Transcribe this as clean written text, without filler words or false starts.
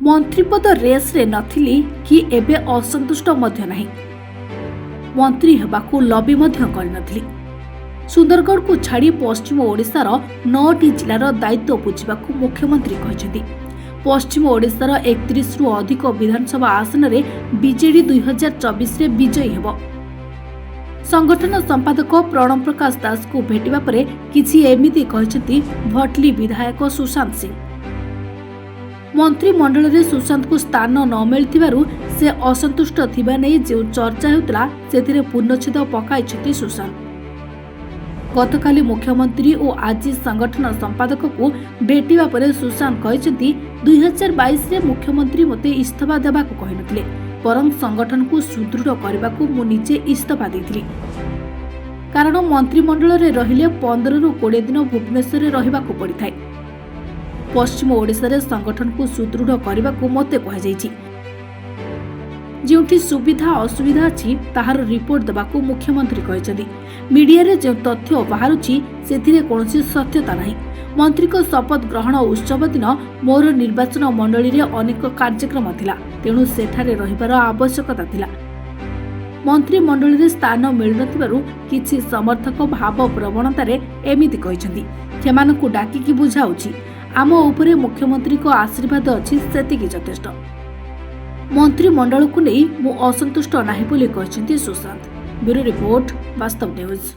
मंत्रीपद रेस्रे नथिली कि एबे असंतुष्ट मध्य नाही। मंत्री हेबाकू लबी मध्य करनथिली। सुंदरगढ़ को छाड़ी पश्चिम ओडिशार 9टी जिलार दायित्व बुझिबाकू मुख्यमंत्री कहते। पश्चिम ओडिशार 31 रु अधिक विधानसभा आसन में बीजेडी 2024 विजयी हेब। संगठन संपादक प्रणव प्रकाश दास को भेटिबा परे किछि एमिति कहछथि भटली विधायक सुशांत सिंह। मंत्रिमंडल रे सुशांत को स्थान न मिलथिबारु से असंतुष्ट थिबा नै जे चर्चा हेउतला सेथिरे पूर्णच्छेद पकाइछथि सुशांत। गतकाली मुख्यमंत्री और आज संगठन संपादक को भेटिबा परे सुशांत कहछथि 2022 रे मुख्यमंत्री मते इस्तीफा देबाकू कहिनथिले, परं संगठन को सुदृढ़ करबाकू मु निजे इस्तीफा देथिली। कारण मंत्रिमंडल रे रहिले 15 रु 20 दिन भुवनेश्वर रे रहिबाकू पड़िथाय। पश्चिम ओडिशा रे संगठन को सुदृढ़ करबाकू मते कहा जायछि। जेउठी सुविधा असुविधा अछि ताहार रिपोर्ट देबाकू मुख्यमंत्री कहछथि। मीडिया रे जे तथ्य बाहरुछि सेथिरे कोनोसी सत्यता नाही। मंत्री को शपथ ग्रहण उत्सव दिन मोर निर्वाचन मंडली रे अनेक कार्यक्रम थिला, तेणु सेठारे रहिबार आवश्यकता थिला। मंत्री मंडली रे स्थान मिलनथिबारु किछि समर्थक भाव प्रवणतारे एमिति कहछथि। सेमानकू डाकिकी बुझाउछि आम उपरे मुख्यमंत्री को आशीर्वाद अछि सेतिकी यथेष्ट। मंत्रिमंडल को नहीं मु असंतुष्ट नाही बोली कहछथि सुशांत। ब्यूरो रिपोर्ट वास्तव न्यूज।